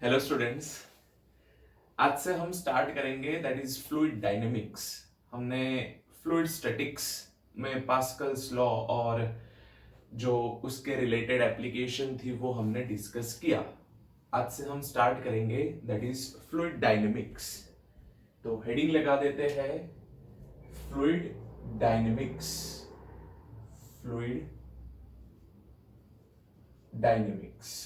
Hello students. आज से हम स्टार्ट करेंगे दैट इज फ्लूइड डायनेमिक्स। हमने फ्लूइड स्टैटिक्स में पास्कल्स लॉ और जो उसके रिलेटेड एप्लीकेशन थी वो हमने डिस्कस किया। आज से हम स्टार्ट करेंगे दैट इज फ्लूइड डायनेमिक्स। तो हेडिंग लगा देते हैं फ्लूइड डायनेमिक्स। Fluid dynamics.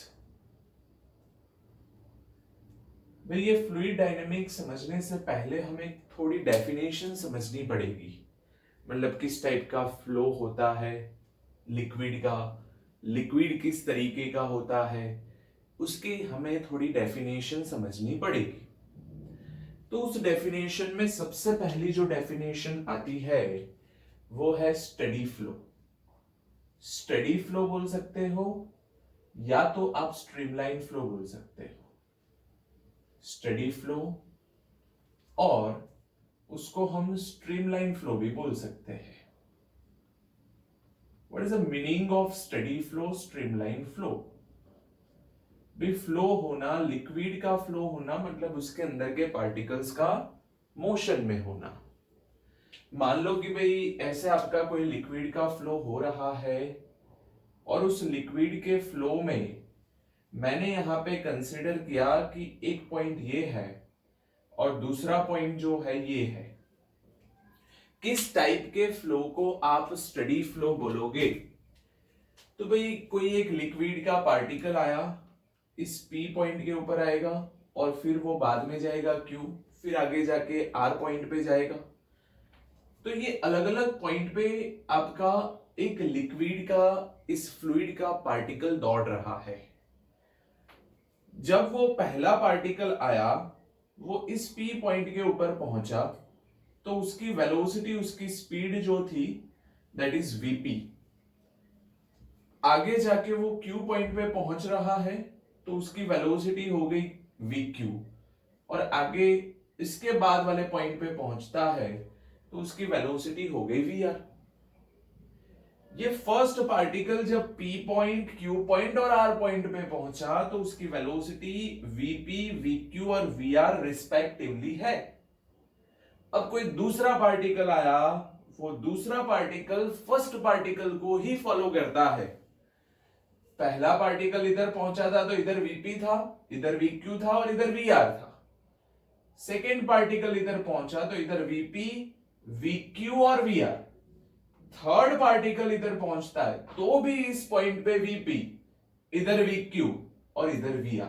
भाई ये फ्लूइड डायनेमिक्स समझने से पहले हमें थोड़ी डेफिनेशन समझनी पड़ेगी। मतलब किस टाइप का फ्लो होता है लिक्विड का, लिक्विड किस तरीके का होता है, उसकी हमें थोड़ी डेफिनेशन समझनी पड़ेगी। तो उस डेफिनेशन में सबसे पहली जो डेफिनेशन आती है वो है स्टेडी फ्लो। स्टेडी फ्लो बोल सकते हो या तो आप स्ट्रीमलाइन फ्लो बोल सकते हो। स्टेडी फ्लो और उसको हम स्ट्रीमलाइन फ्लो भी बोल सकते हैं। What is the meaning of steady flow, streamline flow? भी फ्लो होना, लिक्विड का फ्लो होना मतलब उसके अंदर के पार्टिकल्स का मोशन में होना। मान लो कि भाई ऐसे आपका कोई लिक्विड का फ्लो हो रहा है और उस लिक्विड के फ्लो में मैंने यहां पे कंसीडर किया कि एक पॉइंट ये है और दूसरा पॉइंट जो है ये है। किस टाइप के फ्लो को आप स्टेडी फ्लो बोलोगे? तो भाई कोई एक लिक्विड का पार्टिकल आया, इस P पॉइंट के ऊपर आएगा और फिर वो बाद में जाएगा Q, फिर आगे जाके R पॉइंट पे जाएगा। तो ये अलग अलग पॉइंट पे आपका एक लिक्विड का, इस फ्लूइड का पार्टिकल दौड़ रहा है। जब वो पहला पार्टिकल आया, वो इस P पॉइंट के ऊपर पहुंचा तो उसकी वेलोसिटी, उसकी स्पीड जो थी दैट इज Vp। आगे जाके वो Q पॉइंट पे पहुंच रहा है तो उसकी वेलोसिटी हो गई Vq, और आगे इसके बाद वाले पॉइंट पे पहुंचता है तो उसकी वेलोसिटी हो गई Vr। ये फर्स्ट पार्टिकल जब P पॉइंट, Q पॉइंट और R पॉइंट पे पहुंचा तो उसकी वेलोसिटी Vp, Vq और Vr रिस्पेक्टिवली है। अब कोई दूसरा पार्टिकल आया, वो दूसरा पार्टिकल फर्स्ट पार्टिकल को ही फॉलो करता है। पहला पार्टिकल इधर पहुंचा था तो इधर Vp था, इधर Vq था और इधर Vr था। सेकेंड पार्टिकल इधर पहुंचा तो इधर Vp, Vq और Vr। थर्ड पार्टिकल इधर पहुंचता है तो भी इस पॉइंट पे Vp, इधर Vq और इधर Vr।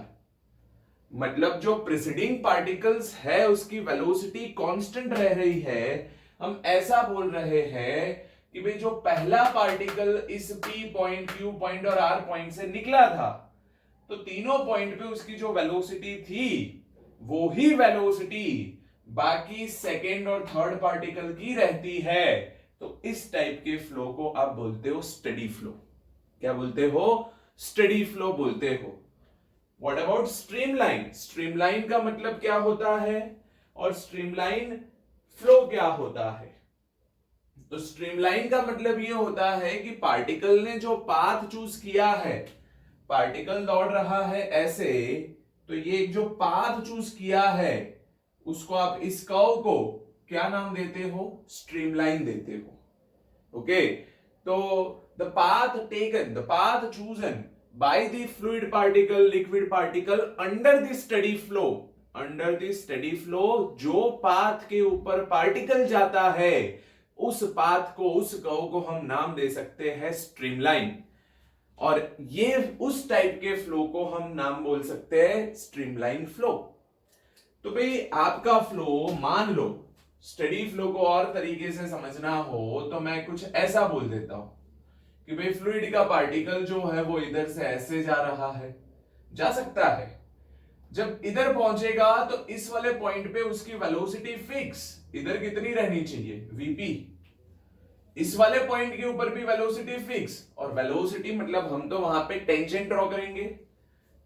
मतलब जो प्रीसीडिंग पार्टिकल्स है उसकी वेलोसिटी कांस्टेंट रह रही है। हम ऐसा बोल रहे हैं कि भाई जो पहला पार्टिकल इस P पॉइंट, Q पॉइंट और R पॉइंट से निकला था तो तीनों पॉइंट पे उसकी जो वेलोसिटी थी वो ही वेलोसिटी बाकी सेकेंड और थर्ड पार्टिकल की रहती है। तो इस टाइप के फ्लो को आप बोलते हो स्टेडी फ्लो। क्या बोलते हो? स्टेडी फ्लो बोलते हो। What about streamline? स्ट्रीमलाइन का मतलब क्या होता है और स्ट्रीमलाइन फ्लो क्या होता है? तो स्ट्रीमलाइन का मतलब यह होता है कि पार्टिकल ने जो पाथ चूज किया है, पार्टिकल दौड़ रहा है ऐसे, तो ये जो पाथ चूज किया है उसको आप, इस कर्व को क्या नाम देते हो? स्ट्रीमलाइन देते हो। ओके, तो the path taken, the path chosen by the fluid particle, liquid particle under the steady flow, under the steady flow जो पाथ के ऊपर पार्टिकल जाता है उस पाथ को, उस कर्व को हम नाम दे सकते हैं स्ट्रीमलाइन। और ये उस टाइप के फ्लो को हम नाम बोल सकते हैं स्ट्रीमलाइन फ्लो। तो भाई आपका फ्लो, मान लो स्टेडी फ्लो को और तरीके से समझना हो तो मैं कुछ ऐसा बोल देता हूं कि भाई फ्लूइड का पार्टिकल जो है वो इधर से ऐसे जा रहा है, जा सकता है। जब इधर पहुंचेगा तो इस वाले पॉइंट पे उसकी वेलोसिटी फिक्स इधर कितनी रहनी चाहिए? Vp। इस वाले पॉइंट के ऊपर भी वेलोसिटी फिक्स, और वेलोसिटी मतलब हम तो वहां पे टेंजेंट ड्रॉ करेंगे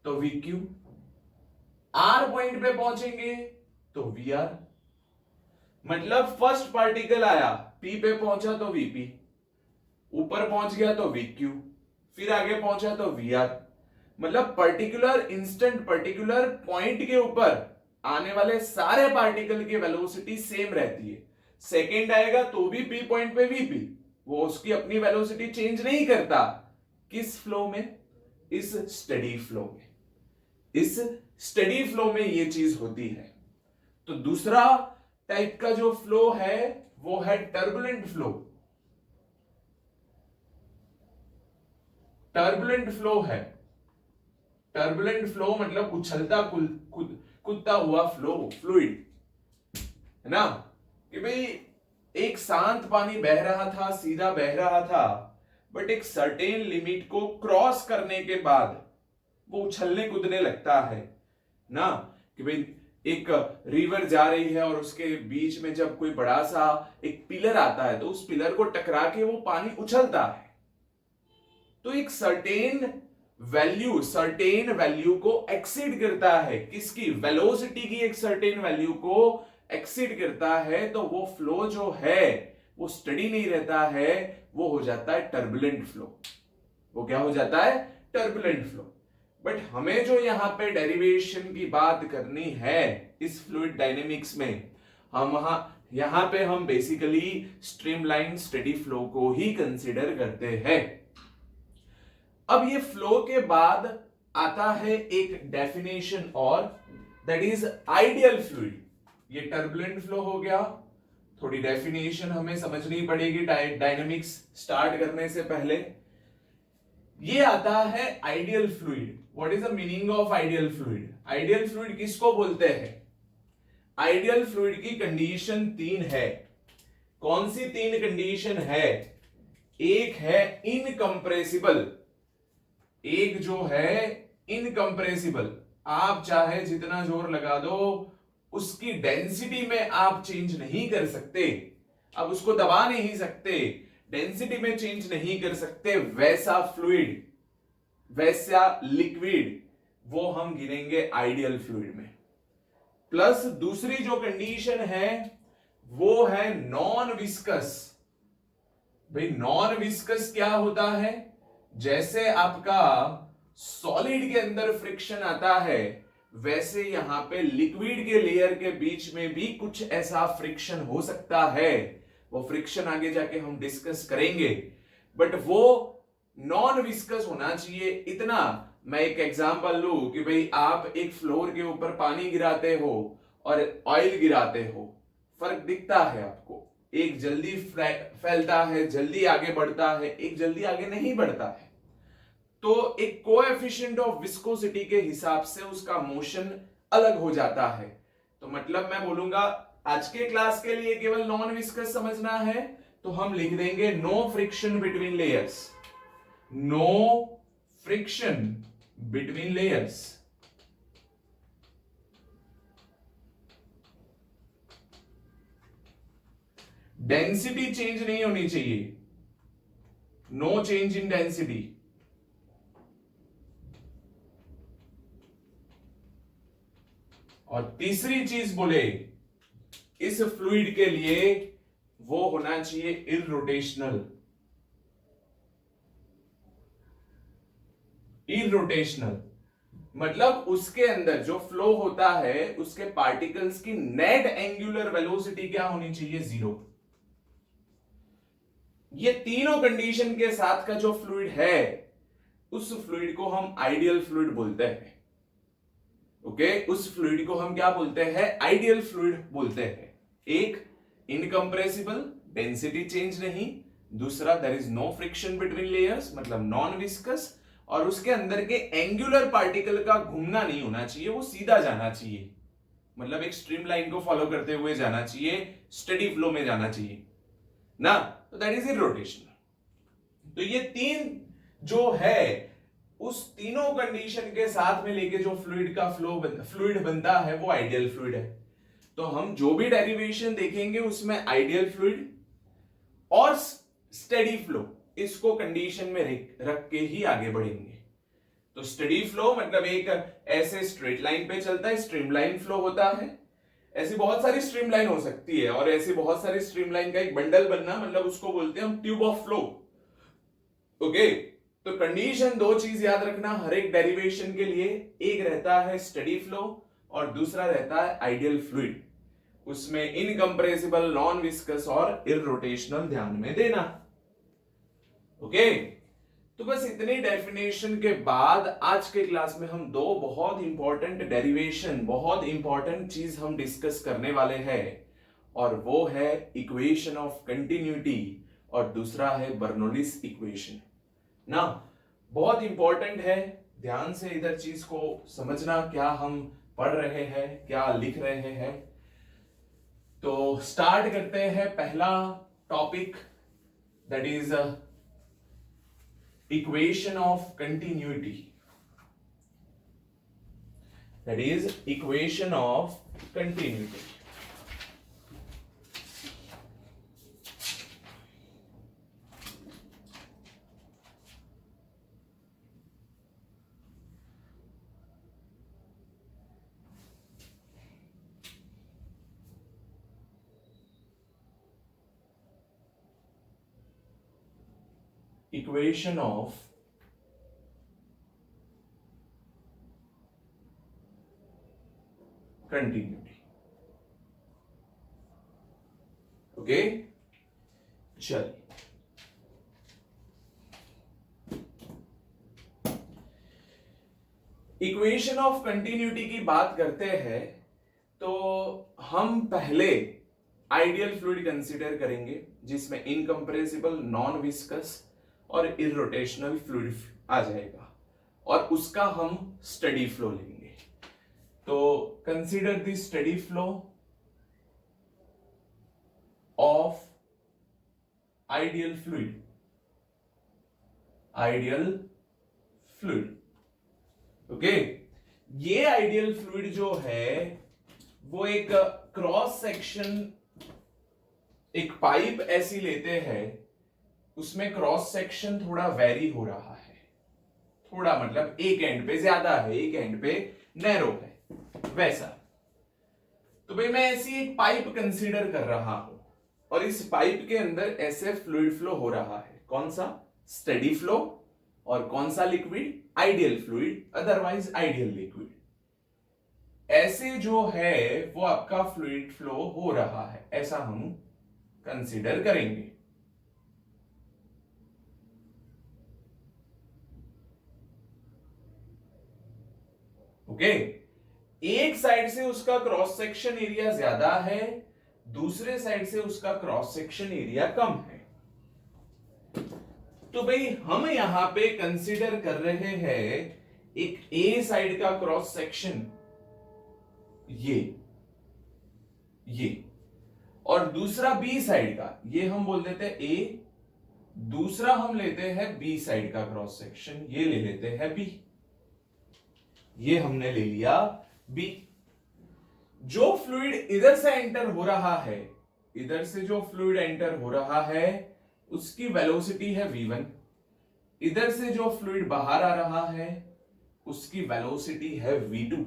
तो Vq। R पॉइंट पे पहुंचेंगे तो Vr। मतलब फर्स्ट पार्टिकल आया, P पे पहुंचा तो Vp, ऊपर पहुंच गया तो Vq, फिर आगे पहुंचा तो Vr। मतलब पर्टिकुलर इंस्टेंट पर्टिकुलर पॉइंट के ऊपर आने वाले सारे पार्टिकल की वेलोसिटी सेम रहती है। सेकेंड आएगा तो भी पी पॉइंट पे वीपी, वो उसकी अपनी वेलोसिटी चेंज नहीं करता। किस फ्लो में? इस स्टडी फ्लो में। इस स्टडी फ्लो में ये चीज होती है। तो दूसरा टाइप का जो फ्लो है वो है टर्बुलेंट फ्लो। टर्बुलेंट फ्लो है, टर्बुलेंट फ्लो मतलब उछलता कूदता हुआ फ्लूइड, है ना? कि भाई एक शांत पानी बह रहा था, सीधा बह रहा था, बट एक सर्टेन लिमिट को क्रॉस करने के बाद वो उछलने कूदने लगता है ना। कि भाई एक रिवर जा रही है और उसके बीच में जब कोई बड़ा सा एक पिलर आता है तो उस पिलर को टकरा के वो पानी उछलता है। तो एक सर्टेन वैल्यू को एक्सीड करता है, किसकी? वेलोसिटी की एक सर्टेन वैल्यू को एक्सीड करता है, तो वो फ्लो जो है वो स्टडी नहीं रहता है, वो हो जाता है टर्बुलेंट फ्लो। वो क्या हो जाता है? Turbulent flow. बट हमें जो यहां पे डेरिवेशन की बात करनी है इस फ्लूइड डायनेमिक्स में, यहां पे हम बेसिकली स्ट्रीमलाइन स्टेडी फ्लो को ही कंसीडर करते हैं। अब ये फ्लो के बाद आता है एक डेफिनेशन और, दैट इज आइडियल फ्लूइड। ये टर्बुलेंट फ्लो हो गया, थोड़ी डेफिनेशन हमें समझनी पड़ेगी डायनेमिक्स स्टार्ट करने से पहले। ये आता है ideal fluid. What is the meaning of ideal fluid? Ideal fluid किसको बोलते हैं? आइडियल फ्लूइड की कंडीशन 3 है। कौन सी 3 कंडीशन है? एक है इनकंप्रेसिबल, एक जो है इनकंप्रेसिबल, आप चाहे जितना जोर लगा दो उसकी डेंसिटी में आप चेंज नहीं कर सकते, आप उसको दबा नहीं सकते, डेंसिटी में चेंज नहीं कर सकते, वैसा फ्लूइड, वैसा लिक्विड, वो हम गिनेंगे आइडियल फ्लूइड में। प्लस दूसरी जो कंडीशन है वो है नॉन विस्कस। भाई नॉन विस्कस क्या होता है? जैसे आपका सॉलिड के अंदर फ्रिक्शन आता है, वैसे यहां पे लिक्विड के लेयर के बीच में भी कुछ ऐसा फ्रिक्शन हो सकता है। वो फ्रिक्शन आगे जाके हम डिस्कस करेंगे, बट वो नॉन विस्कस होना चाहिए। इतना मैं एक एग्जांपल लूं कि भाई आप एक फ्लोर के ऊपर पानी गिराते हो और ऑयल गिराते हो, फर्क दिखता है आपको। एक जल्दी फैलता है, जल्दी आगे बढ़ता है, एक जल्दी आगे नहीं बढ़ता है। तो एक कोएफिशिएंट ऑफ विस्कोसिटी के हिसाब से उसका मोशन अलग हो जाता है। तो मतलब मैं बोलूंगा आज के क्लास के लिए केवल नॉन विस्कस समझना है, तो हम लिख देंगे no friction between layers, no friction between layers. Density change नहीं होनी चाहिए, नो चेंज इन डेंसिटी। और तीसरी चीज बोले इस फ्लूइड के लिए वो होना चाहिए इररोटेशनल। इररोटेशनल मतलब उसके अंदर जो फ्लो होता है उसके पार्टिकल्स की नेट एंगुलर वेलोसिटी क्या होनी चाहिए? 0। ये तीनों कंडीशन के साथ का जो फ्लूइड है उस फ्लूइड को हम आइडियल फ्लूइड बोलते हैं। ओके, उस फ्लूइड को हम क्या बोलते हैं? आइडियल फ्लूइड बोलते हैं। एक इनकंप्रेसिबल, डेंसिटी चेंज नहीं। दूसरा there is no friction between layers, मतलब नॉन विस्कस। और उसके अंदर के एंगुलर पार्टिकल का घूमना नहीं होना चाहिए, वो सीधा जाना चाहिए, मतलब एक स्ट्रीमलाइन को फॉलो करते हुए जाना चाहिए, स्टेडी फ्लो में जाना चाहिए ना। तो दैट इज इररोटेशनल। तो ये 3 जो है उस तीनों कंडीशन के साथ में लेके जो फ्लूइड बनता है वो आइडियल फ्लूइड है। तो हम जो भी डेरिवेशन देखेंगे उसमें आइडियल फ्लूइड और स्टेडी फ्लो इसको कंडीशन में रख के ही आगे बढ़ेंगे। तो स्टेडी फ्लो मतलब एक ऐसे स्ट्रेट लाइन पे चलता है, स्ट्रीमलाइन फ्लो होता है। ऐसी बहुत सारी स्ट्रीमलाइन हो सकती है, और ऐसी बहुत सारी स्ट्रीमलाइन का एक बंडल बनना, मतलब उसको बोलते हैं हम ट्यूब ऑफ फ्लो। ओके, तो कंडीशन दो चीज याद रखना हर एक डेरिवेशन के लिए, एक रहता है स्टडी फ्लो और दूसरा रहता है आइडियल फ्लूइड। उसमें इनकंप्रेसिबल, नॉन विस्कस और इररोटेशनल ध्यान में देना। ओके, तो बस इतनी डेफिनेशन के बाद आज के क्लास में हम दो बहुत इंपॉर्टेंट डेरिवेशन, बहुत इंपॉर्टेंट चीज हम डिस्कस करने वाले हैं, और वो है इक्वेशन ऑफ कंटिन्यूटी और दूसरा है बर्नौलीज इक्वेशन ना। बहुत इंपॉर्टेंट है, ध्यान से इधर चीज को समझना, क्या हम पढ़ रहे हैं, क्या लिख रहे हैं। तो स्टार्ट करते हैं पहला topic, that is equation of continuity, that is equation of continuity. Equation of continuity. Okay, चलिए इक्वेशन ऑफ कंटिन्यूटी की बात करते हैं तो हम पहले आइडियल फ्लूइड कंसीडर करेंगे जिसमें इनकंप्रेसिबल, नॉन विस्कस और इररोटेशनल फ्लूइड आ जाएगा, और उसका हम स्टडी फ्लो लेंगे। तो consider the steady flow of ideal fluid, ideal fluid. Okay, ये आइडियल फ्लूइड जो है वो एक क्रॉस सेक्शन, एक पाइप ऐसी लेते हैं, उसमें क्रॉस सेक्शन थोड़ा वेरी हो रहा है, थोड़ा मतलब एक एंड पे ज्यादा है, एक एंड पे नैरो है, वैसा। तो भाई मैं ऐसी एक पाइप कंसीडर कर रहा हूं और इस पाइप के अंदर ऐसे फ्लूइड फ्लो हो रहा है, कौन सा? स्टेडी फ्लो, और कौन सा liquid? Ideal fluid, otherwise ideal liquid. ऐसे जो है वो आपका फ्लूइड फ्लो हो रहा है, ऐसा हम कंसीडर करेंगे। ओके, एक साइड से उसका क्रॉस सेक्शन एरिया ज्यादा है, दूसरे साइड से उसका क्रॉस सेक्शन एरिया कम है। तो भाई हम यहां पे कंसीडर कर रहे हैं एक ए साइड का क्रॉस सेक्शन, ये और दूसरा बी साइड का, ये हम बोल देते हैं ए, दूसरा हम लेते हैं बी साइड का क्रॉस सेक्शन, ये ले लेते हैं बी। ये हमने ले लिया बी। जो फ्लूइड इधर से एंटर हो रहा है, इधर से जो फ्लूइड एंटर हो रहा है उसकी वेलोसिटी है v1, इधर से जो फ्लूइड बाहर आ रहा है उसकी वेलोसिटी है v2।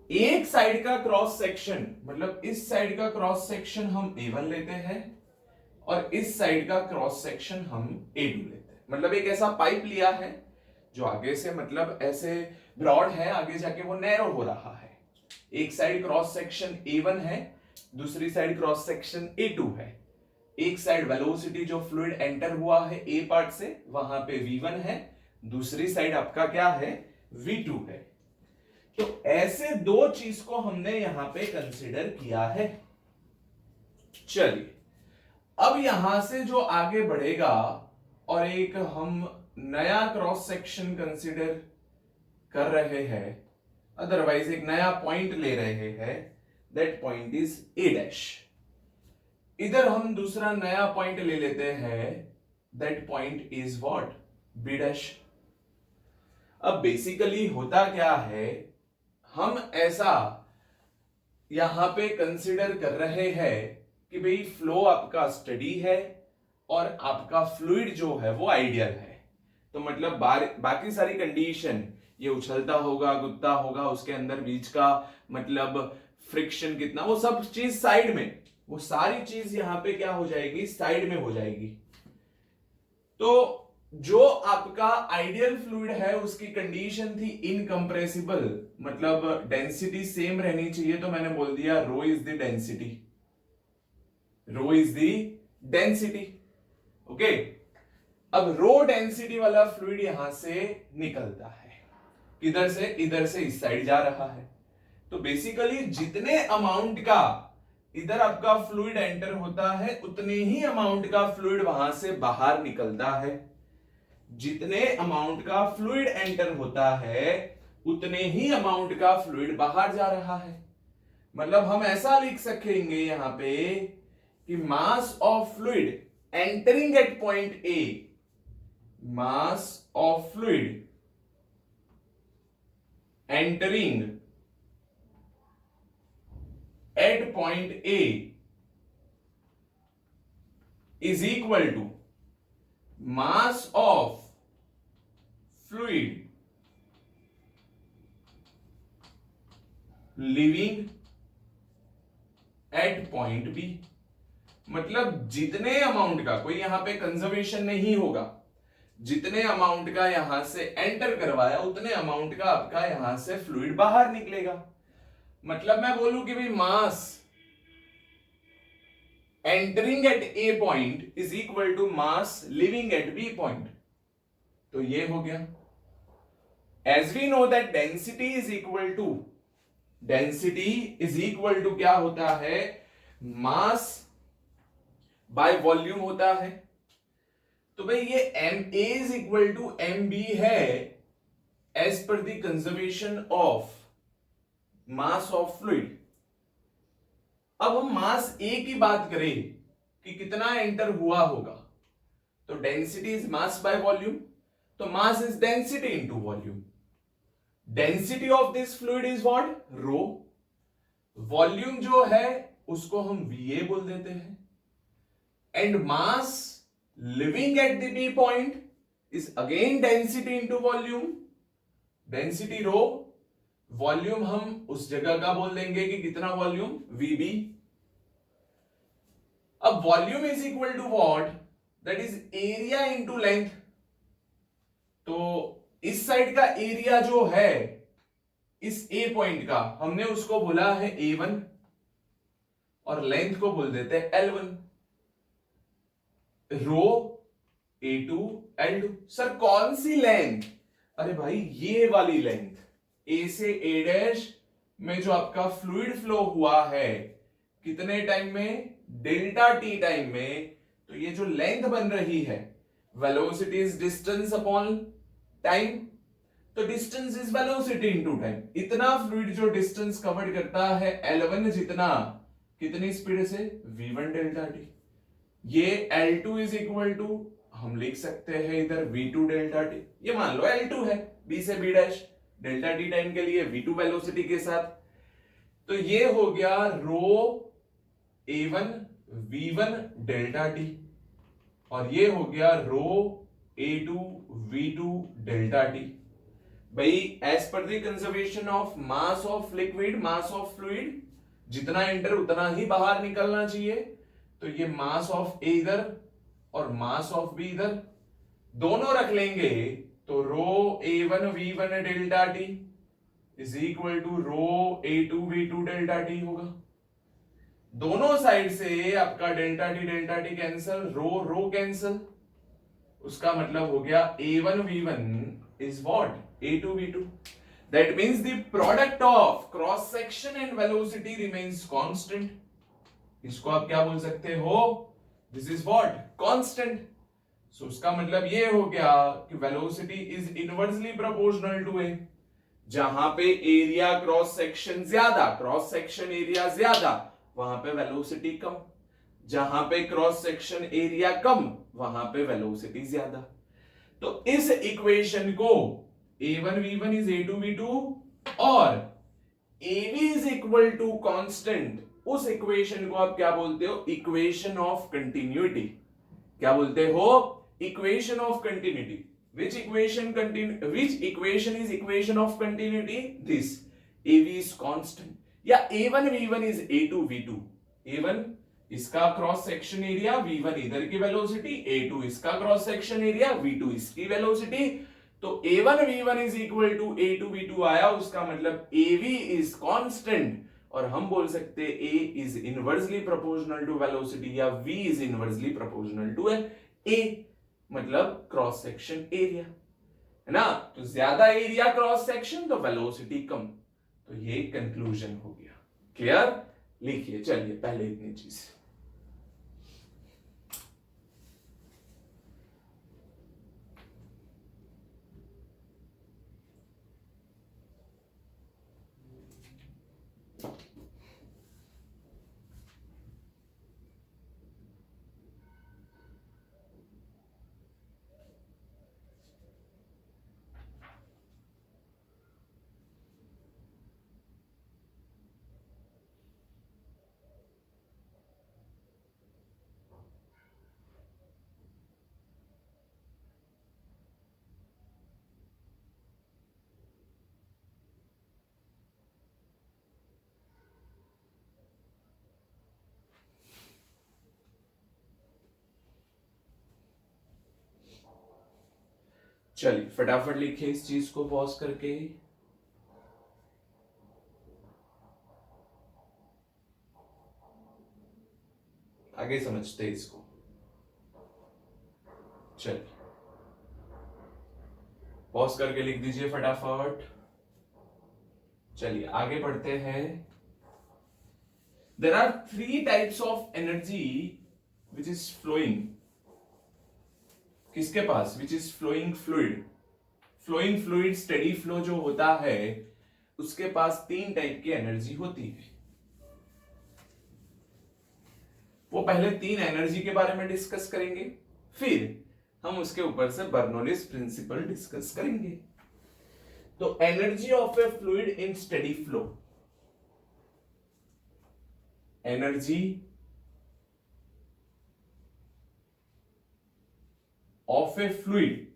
एक साइड का क्रॉस सेक्शन, मतलब इस साइड का क्रॉस सेक्शन हम a1 लेते हैं और इस साइड का क्रॉस सेक्शन हम a2 लेते हैं। मतलब एक ऐसा पाइप लिया है जो आगे से मतलब ऐसे ब्रॉड है, आगे जाके वो नैरो हो रहा है। एक साइड क्रॉस सेक्शन a1 है, दूसरी साइड क्रॉस सेक्शन a2 है। एक साइड वेलोसिटी जो फ्लूइड एंटर हुआ है a पार्ट से, वहां पे v1 है, दूसरी साइड आपका क्या है? v2 है। तो ऐसे दो चीज को हमने यहां पे कंसीडर किया है। चलिए, अब यहां से जो आगे बढ़ेगा और एक हम नया क्रॉस सेक्शन कंसीडर कर रहे हैं, अदरवाइज एक नया पॉइंट ले रहे हैं, that point is A dash. इधर हम दूसरा नया पॉइंट ले लेते हैं, that point is what? B dash. अब बेसिकली होता क्या है, हम ऐसा यहां पे कंसीडर कर रहे हैं कि भाई फ्लो आपका स्टडी है और आपका फ्लूइड जो है वो आइडियल है। तो मतलब बाकी सारी कंडीशन, ये उछलता होगा, गुत्ता होगा, उसके अंदर बीच का मतलब फ्रिक्शन कितना, वो सब चीज साइड में, वो सारी चीज यहां पे क्या हो जाएगी? साइड में हो जाएगी। तो जो आपका आइडियल फ्लूइड है उसकी कंडीशन थी इनकंप्रेसिबल, मतलब डेंसिटी सेम रहनी चाहिए, तो मैंने बोल दिया rho is the density, rho is the density. Okay, अब रो डेंसिटी वाला फ्लूइड यहां से निकलता है, किधर से, इधर से इस साइड जा रहा है। तो बेसिकली जितने अमाउंट का इधर आपका फ्लूइड एंटर होता है उतने ही अमाउंट का फ्लूइड वहां से बाहर निकलता है। जितने अमाउंट का फ्लूइड एंटर होता है उतने ही अमाउंट का फ्लूइड बाहर जा रहा है। मतलब हम ऐसा लिख सकेंगे यहां पे कि mass of fluid entering at point A, mass of fluid entering at point A is equal to mass of fluid leaving at point B। मतलब जितने अमाउंट का, कोई यहां पे कंजर्वेशन नहीं होगा, जितने अमाउंट का यहां से एंटर करवाया उतने अमाउंट का आपका यहां से फ्लूइड बाहर निकलेगा। मतलब मैं बोलूं कि भाई mass entering at A point is equal to mass living at B point, तो ये हो गया। As we know that density is equal to, density is equal to क्या होता है, मास बाय वॉल्यूम होता है। तो भाई ये M A is equal to M B है as per the conservation of mass of fluid. अब हम मास ए की बात करें कि कितना एंटर हुआ होगा, तो density is mass by volume, तो mass is density into volume. Density of this fluid is what, rho. Volume जो है उसको हम वीए बोल देते हैं, and mass living at the B point is again density into volume, density rho, volume हम उस जगह का बोल देंगे कि कितना वॉल्यूम, वीबी। अब volume is equal to what, that is area into length. तो इस साइड का एरिया जो है इस ए पॉइंट का, हमने उसको बोला है A1 और लेंथ को बोल देते हैं L1। रो A2 L2। सर कौन सी लेंथ, अरे भाई ये वाली लेंथ, ए से ए डैश में जो आपका फ्लूइड फ्लो हुआ है कितने टाइम में, डेल्टा टी टाइम में। तो ये जो लेंथ बन रही है, velocity is distance upon time, तो distance is velocity into time. इतना फ्लूइड जो डिस्टेंस कवर करता है L1 जितना, कितनी स्पीड से, V1 डेल्टा टी। ये L2 इज इक्वल टू, हम लिख सकते हैं इधर V2 डेल्टा टी। ये मान लो L2 है, B से B dash, delta T time के लिए V2 वेलोसिटी के साथ। तो ये हो गया रो A1 V1 डेल्टा टी, और ये हो गया rho A2 V2 delta T. भाई as per the conservation of mass of liquid, mass of fluid, जितना एंटर उतना ही बाहर निकलना चाहिए। तो ये मास ऑफ ए इधर और मास ऑफ बी इधर, दोनों रख लेंगे तो rho A1 V1 delta T is equal to rho A2 V2 delta T होगा। दोनों साइड से आपका delta T cancel, rho rho cancel, उसका मतलब हो गया A1 V1 is what, A2 V2। That means the product of cross section and velocity remains constant. इसको आप क्या बोल सकते हो, this is what, constant. So उसका मतलब ये हो गया कि velocity is inversely proportional to ए। जहां पे एरिया क्रॉस सेक्शन ज्यादा, क्रॉस सेक्शन एरिया ज्यादा, वहां पे वेलोसिटी कम। जहां पे क्रॉस सेक्शन एरिया कम, वहां पे वेलोसिटी ज्यादा। तो इस इक्वेशन को A1 V1 is A2 V2 और AB is equal to constant, उस इक्वेशन को आप क्या बोलते हो, इक्वेशन ऑफ कंटिन्यूटी। क्या बोलते हो, equation of continuity. which equation is equation of continuity, this AB is constant, या A1 V1 is A2 V2, A1 इसका क्रॉस सेक्शन एरिया v1 इधर की वेलोसिटी, a2 इसका क्रॉस सेक्शन एरिया, v2 इसकी velocity. तो a1 v1 is equal to a2 v2 आया, उसका मतलब av इज कांस्टेंट, और हम बोल सकते हैं a is inversely proportional to velocity या v is inversely proportional to a, मतलब क्रॉस सेक्शन एरिया, है ना। तो ज्यादा एरिया क्रॉस सेक्शन तो वेलोसिटी कम, तो ये कंक्लूजन हो गया। क्लियर? लिखिए, चलिए पहले इतनी चीज। चलिए फटाफट लिखिए इस चीज को पॉज करके। आगे समझते हैं इसको। चलिए पॉज करके लिख दीजिए फटाफट। चलिए आगे बढ़ते हैं। There are 3 types of energy which is flowing. किसके पास? Which is flowing fluid. Flowing fluid steady flow जो होता है उसके पास 3 टाइप की एनर्जी होती है। वो पहले 3 एनर्जी के बारे में डिस्कस करेंगे, फिर हम उसके ऊपर से बर्नौलीज प्रिंसिपल डिस्कस करेंगे। तो energy of A fluid in steady flow, energy of A fluid,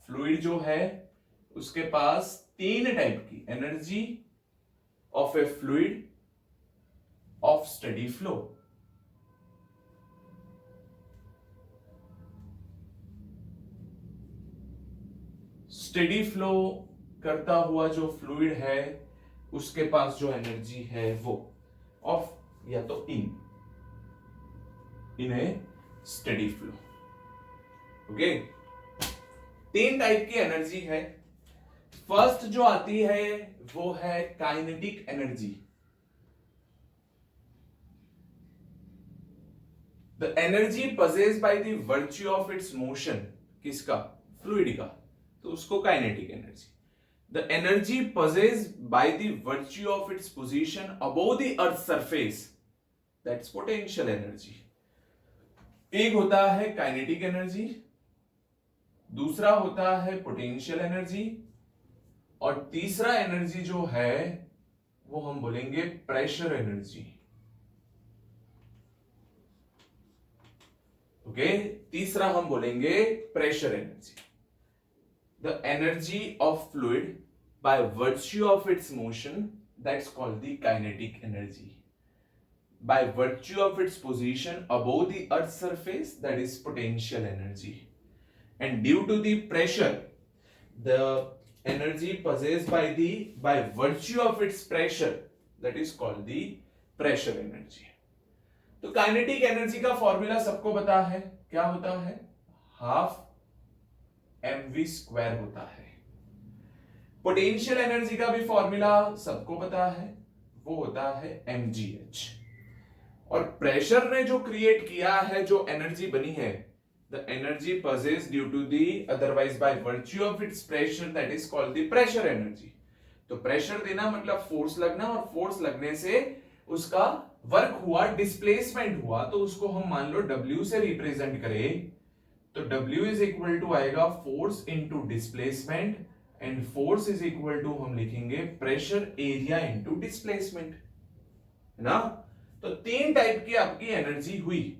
fluid जो है उसके पास 3 टाइप की energy of A fluid of steady flow. Steady flow करता हुआ जो फ्लूइड है उसके पास जो एनर्जी है वो ऑफ या तो इन ए स्टेडी फ्लो। ओके, 3 टाइप की एनर्जी है। फर्स्ट जो आती है वो है kinetic energy. The energy possessed by the virtue of its motion, किसका? फ्लूइड का, तो उसको kinetic energy. The energy possessed by the virtue of its position above the earth surface, that's potential energy। एक होता है काइनेटिक एनर्जी, दूसरा होता है पोटेंशियल एनर्जी, और तीसरा एनर्जी जो है वो हम बोलेंगे प्रेशर एनर्जी। ओके, तीसरा हम बोलेंगे pressure energy. The energy of fluid by virtue of its motion, that's called the kinetic energy. By virtue of its position above the earth's surface, that is potential energy. And due to the pressure, the energy possessed by virtue of its pressure, that is called the pressure energy. तो kinetic energy का formula सबको पता है, क्या होता है? Half mv square होता है। पोटेंशियल एनर्जी का भी फॉर्मूला सबको पता है, वो होता है mgh। और प्रेशर ने जो क्रिएट किया है, जो एनर्जी बनी है, the energy possessed due to the otherwise by virtue of its pressure, that is called the pressure energy. तो प्रेशर देना मतलब फोर्स लगना, और फोर्स लगने से उसका वर्क हुआ, डिस्प्लेसमेंट हुआ, तो उसको हम मान लो W से रिप्रेजेंट करें, तो W इज इक्वल टू आएगा force into displacement, and force is equal to हम लिखेंगे प्रेशर एरिया इनटू डिस्प्लेसमेंट, है ना। तो 3 टाइप की आपकी एनर्जी हुई।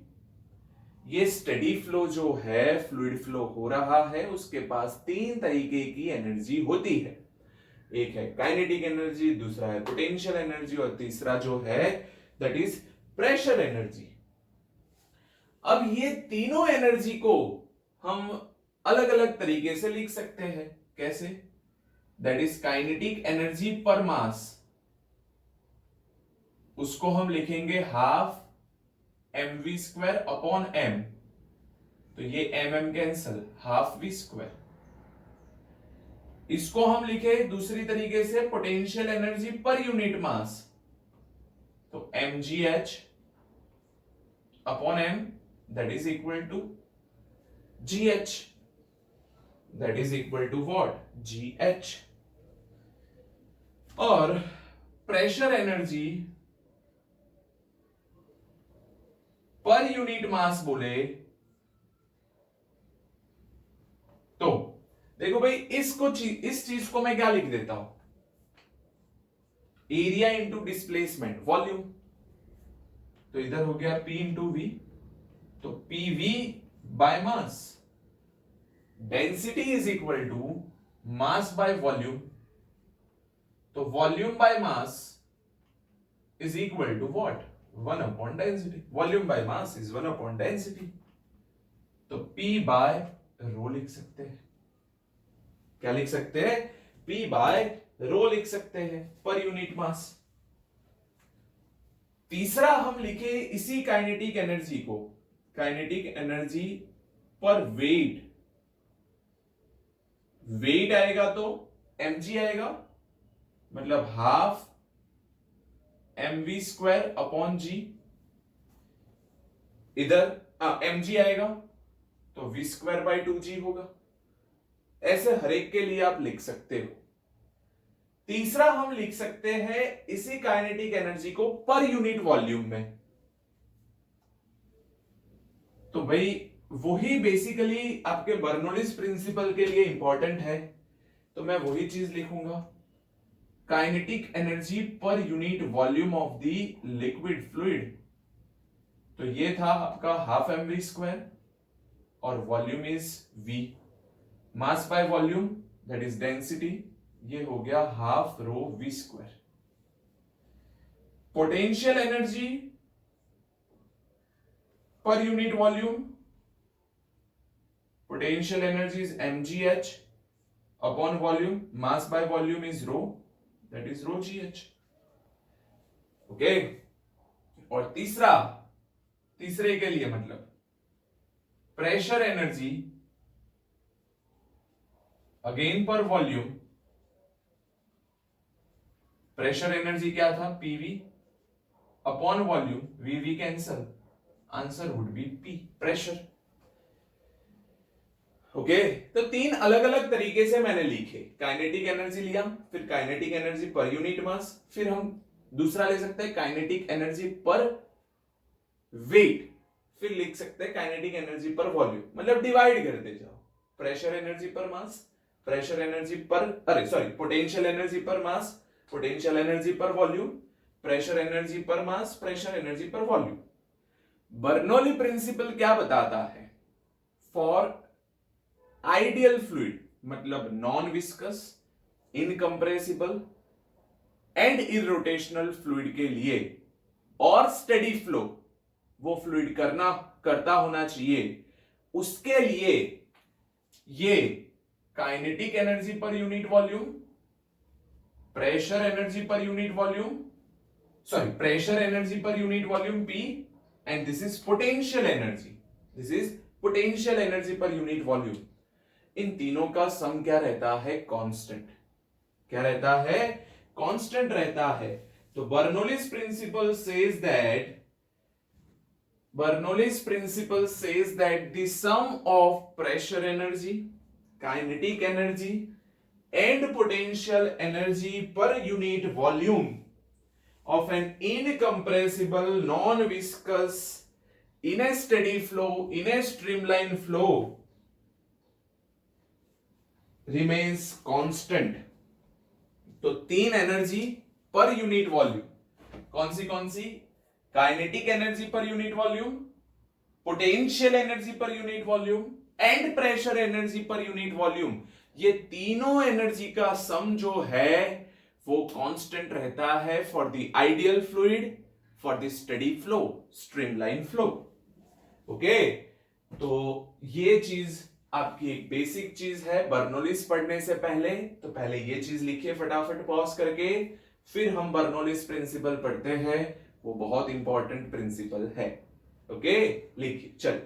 ये स्टेडी फ्लो जो है, फ्लूइड फ्लो हो रहा है, उसके पास 3 तरीके की एनर्जी होती है। एक है काइनेटिक एनर्जी, दूसरा है पोटेंशियल एनर्जी, और तीसरा जो है दैट इज प्रेशर एनर्जी। अब ये तीनों एनर्जी को हम अलग अलग तरीके से लिख सकते हैं। कैसे? दैट इज काइनेटिक एनर्जी पर मास, उसको हम लिखेंगे हाफ mv² अपॉन m, तो ये mm कैंसल, हाफ v²। इसको हम लिखे दूसरी तरीके से potential energy per unit mass, तो mgh upon m, that is equal to gh, that is equal to what? gh। और pressure energy per unit mass बोले तो देखो भाई, इस चीज को मैं क्या लिख देता हूं? Area into displacement volume. तो इधर हो गया P इंटू वी, तो PV by mass. Density is equal to mass by volume, तो volume by mass is equal to what? 1 upon density. Volume by mass is 1 upon density, तो P by rho लिख सकते हैं। क्या लिख सकते हैं? P बाय रो लिख सकते हैं, पर यूनिट मास। तीसरा हम लिखे इसी काइनेटिक एनर्जी को, काइनेटिक एनर्जी पर वेट। वेट आएगा तो mg आएगा, मतलब हाफ mv² अपॉन g। इधर mg आएगा तो v² बाई 2g होगा। ऐसे हर एक के लिए आप लिख सकते हो। तीसरा हम लिख सकते हैं इसी काइनेटिक एनर्जी को पर यूनिट वॉल्यूम में, तो भाई वही बेसिकली आपके बर्नौलीज प्रिंसिपल के लिए इंपॉर्टेंट है, तो मैं वही चीज लिखूंगा, kinetic energy per unit volume of the liquid fluid. तो ये था आपका हाफ mv² और volume is v, mass by volume that is density, ये हो गया half rho v²। Potential energy per unit volume, potential energy is mgh upon volume, mass by volume is rho, that is rho gh। Okay, और तीसरे के लिए मतलब pressure energy again पर volume. Pressure energy क्या था? pv upon volume, vv cancel, answer would be p, pressure. Okay तो तीन अलग अलग तरीके से मैंने लिखे, काइनेटिक एनर्जी लिया, फिर काइनेटिक एनर्जी पर यूनिट मास, फिर हम दूसरा ले सकते हैं काइनेटिक एनर्जी पर वेट, फिर लिख सकते हैं काइनेटिक एनर्जी पर वॉल्यूम। मतलब डिवाइड करते जाओ, प्रेशर एनर्जी पर मास, प्रेशर एनर्जी पर पोटेंशियल एनर्जी पर मास, potential energy per volume, pressure energy पर मास, pressure energy per volume. Bernoulli principal क्या बताता है? फॉर आइडियल फ्लूइड, मतलब non viscous, incompressible and irrotational fluid के लिए, और स्टेडी फ्लो वो फ्लूइड करता होना चाहिए, उसके लिए ये kinetic energy per unit volume, pressure energy per unit volume, pressure energy per unit volume P, and this is potential energy, this is potential energy per unit volume. इन तीनों का सम क्या रहता है? कांस्टेंट। क्या रहता है? कांस्टेंट रहता है। तो Bernoulli's principle says that the sum of pressure energy, kinetic energy and potential energy per unit volume of an incompressible non-viscous in a steady flow, in a streamline flow remains constant। तो तीन energy per unit volume कौन सी? Kinetic energy per unit volume, potential energy per unit volume and pressure energy per unit volume. ये तीनों energy का सम जो है वो कांस्टेंट रहता है for the ideal fluid, for the steady flow, streamline flow. Okay, तो ये चीज आपकी एक बेसिक चीज है। बर्नौलिस पढ़ने से पहले तो पहले ये चीज लिखिए फटाफट पॉज करके, फिर हम बर्नौलिस प्रिंसिपल पढ़ते हैं, वो बहुत इंपॉर्टेंट प्रिंसिपल है। ओके, लिखिए चल।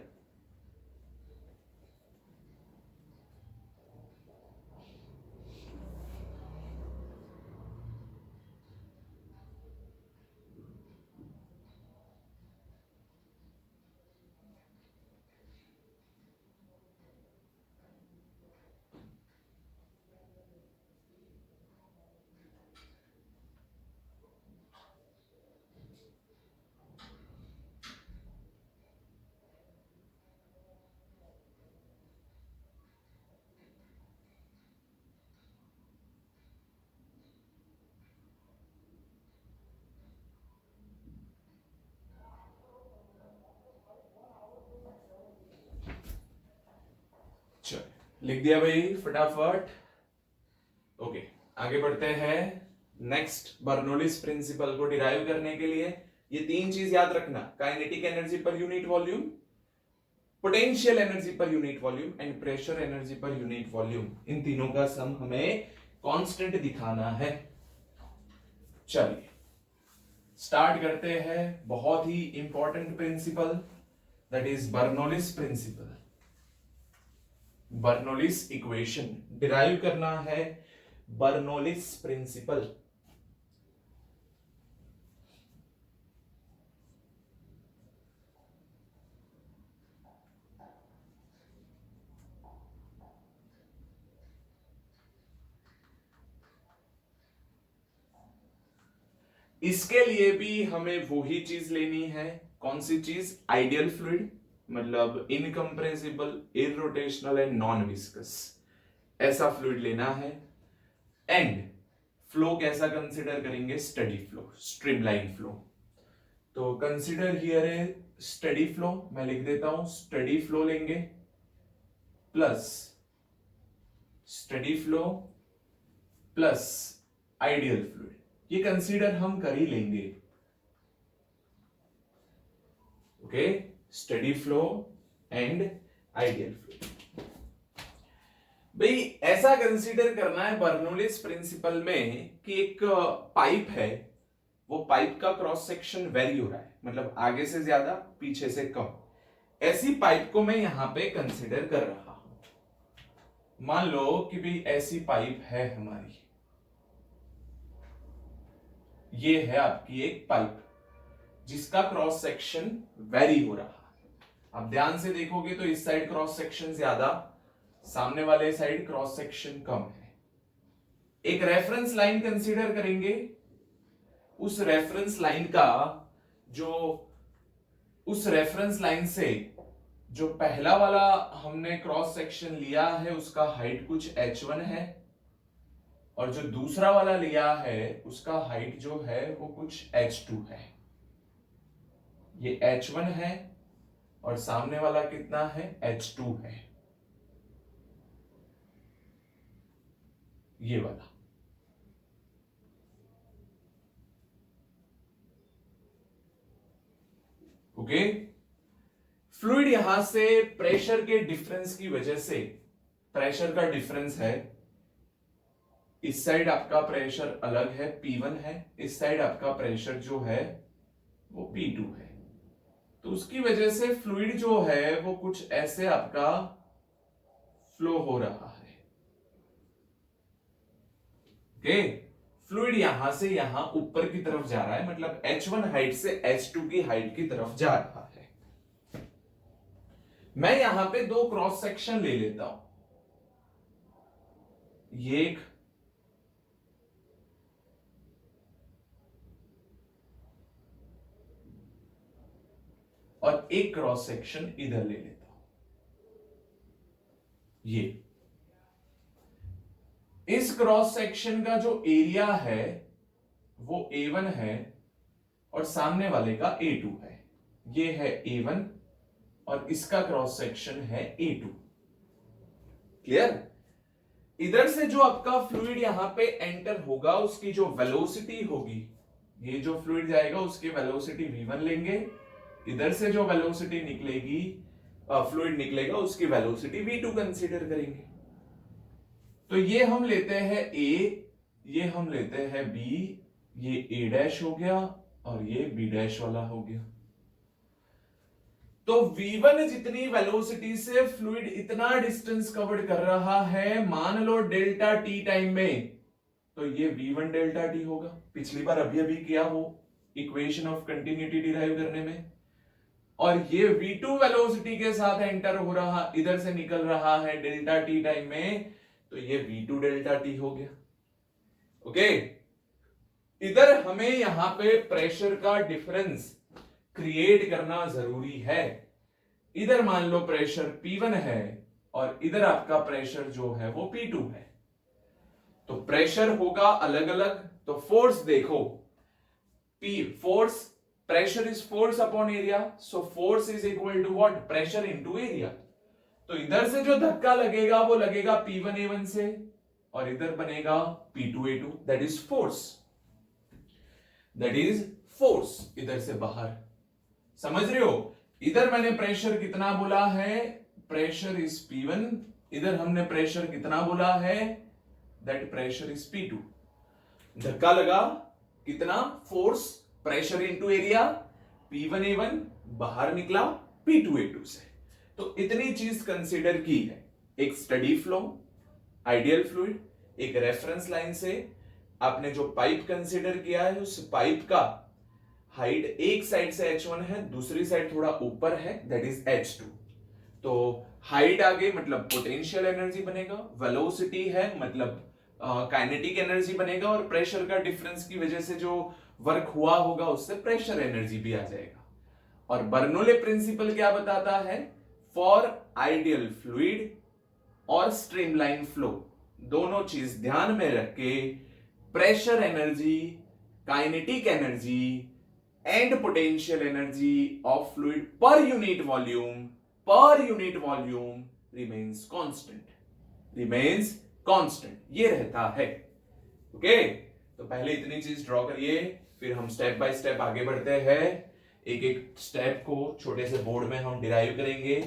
चल, लिख दिया भाई फटाफट। ओके, आगे बढ़ते हैं। नेक्स्ट, बर्नौलिस प्रिंसिपल को डिराइव करने के लिए ये तीन चीज याद रखना, kinetic energy per unit volume, potential energy per unit volume and pressure energy per unit volume. इन तीनों का सम हमें कांस्टेंट दिखाना है। चलिए स्टार्ट करते हैं। बहुत ही important principle, that is Bernoulli's principle. Bernoulli's equation derive करना है, बर्नौलिस प्रिंसिपल। इसके लिए भी हमें वही चीज लेनी है। कौन सी चीज? आइडियल फ्लूइड, मतलब इनकंप्रेसिबल, इररोटेशनल एंड नॉन विस्कस, ऐसा फ्लूइड लेना है। एंड फ्लो कैसा कंसिडर करेंगे? Steady flow, streamline flow. तो कंसिडर हियर है स्टडी फ्लो, मैं लिख देता हूं स्टडी फ्लो लेंगे, plus steady flow plus ideal fluid, ये कंसीडर हम कर ही लेंगे। Okay, steady flow and ideal fluid. भाई ऐसा कंसीडर करना है बर्नौलिस प्रिंसिपल में कि एक पाइप है, वो पाइप का क्रॉस सेक्शन वेरी हो रहा है, मतलब आगे से ज्यादा पीछे से कम। ऐसी पाइप को मैं यहां पे कंसीडर कर रहा हूं। मान लो कि भाई ऐसी पाइप है हमारी, ये है आपकी एक पाइप जिसका क्रॉस सेक्शन वेरी हो रहा है। अब ध्यान से देखोगे तो इस साइड क्रॉस सेक्शन ज्यादा, सामने वाले साइड क्रॉस सेक्शन कम है। एक रेफरेंस लाइन कंसीडर करेंगे, उस रेफरेंस लाइन का जो, उस रेफरेंस लाइन से जो पहला वाला हमने क्रॉस सेक्शन लिया है उसका हाइट कुछ h1 है, और जो दूसरा वाला लिया है उसका हाइट जो है वो कुछ h2 है। ये h1 है और सामने वाला कितना है? h2 है, ये वाला। ओके, फ्लूइड यहां से प्रेशर के डिफरेंस की वजह से, प्रेशर का डिफरेंस है, इस साइड आपका प्रेशर अलग है P1 है, इस साइड आपका प्रेशर जो है वो P2 है, तो उसकी वजह से फ्लूइड जो है वो कुछ ऐसे आपका फ्लो हो रहा है। ओके, फ्लूइड यहां से यहां ऊपर की तरफ जा रहा है, मतलब h1 हाइट से h2 की हाइट की तरफ जा रहा है। मैं यहां पे दो क्रॉस सेक्शन ले लेता हूं, ये एक और एक क्रॉस सेक्शन इधर ले लेता हूं, ये। इस क्रॉस सेक्शन का जो एरिया है वो A1 है और सामने वाले का A2 है। ये है A1 और इसका क्रॉस सेक्शन है A2। क्लियर? इधर से जो आपका फ्लूइड यहां पे एंटर होगा उसकी जो वेलोसिटी होगी, ये जो फ्लूइड जाएगा उसकी वेलोसिटी v1 लेंगे, इधर से जो वेलोसिटी निकलेगी, फ्लूइड निकलेगा, उसकी वेलोसिटी v2 कंसीडर करेंगे। तो ये हम लेते हैं a, ये हम लेते हैं b, ये a डैश हो गया और ये b डैश वाला हो गया। तो v1 जितनी वेलोसिटी से फ्लूइड इतना डिस्टेंस कवर कर रहा है, मान लो डेल्टा t टाइम में, तो ये v1 डेल्टा t होगा। पिछली बार अभी अभी किया वो इक्वेशन ऑफ कंटिन्यूटी डिराइव करने में। और ये v2 वेलोसिटी के साथ एंटर हो रहा, इधर से निकल रहा है डेल्टा t टाइम में, तो ये v2 डेल्टा t हो गया। ओके, इधर हमें यहां पे प्रेशर का डिफरेंस क्रिएट करना जरूरी है। इधर मान लो प्रेशर P1 है और इधर आपका प्रेशर जो है वो P2 है, तो प्रेशर होगा अलग अलग। तो फोर्स देखो, force, pressure is force upon area, so force is equal to what, pressure into area. तो इधर से जो धक्का लगेगा वो लगेगा P1A1 से और इधर बनेगा P2A2, that is force, that is force इधर से बाहर। समझ रहे हो? इधर मैंने प्रेशर कितना बोला है, प्रेशर इज P1, इधर हमने प्रेशर कितना बोला है, दैट प्रेशर इज P2। धक्का लगा कितना, force, pressure into area, P1A1 बाहर निकला P2A2 से। तो इतनी चीज कंसीडर की है, एक स्टडी फ्लो, आइडियल फ्लूइड, एक रेफरेंस लाइन से आपने जो पाइप कंसीडर किया है, उस पाइप का हाइट एक साइड से h1 है, दूसरी साइड थोड़ा ऊपर है, दैट इज h2। तो हाइट आगे मतलब पोटेंशियल एनर्जी बनेगा, वेलोसिटी है मतलब काइनेटिक एनर्जी बनेगा, और प्रेशर का डिफरेंस की वजह से जो वर्क हुआ होगा उससे प्रेशर एनर्जी भी आ जाएगा। और बर्नौली प्रिंसिपल क्या बताता है, फॉर आइडियल फ्लूइड और स्ट्रीमलाइन फ्लो, दोनों चीज ध्यान में रख के pressure energy, kinetic energy and potential energy of fluid पर यूनिट वॉल्यूम रिमेन्स कांस्टेंट, ये रहता है। ओके, तो पहले इतनी चीज ड्रॉ करिए, फिर हम स्टेप बाय स्टेप आगे बढ़ते हैं। एक एक स्टेप को छोटे से बोर्ड में हम डिराइव करेंगे।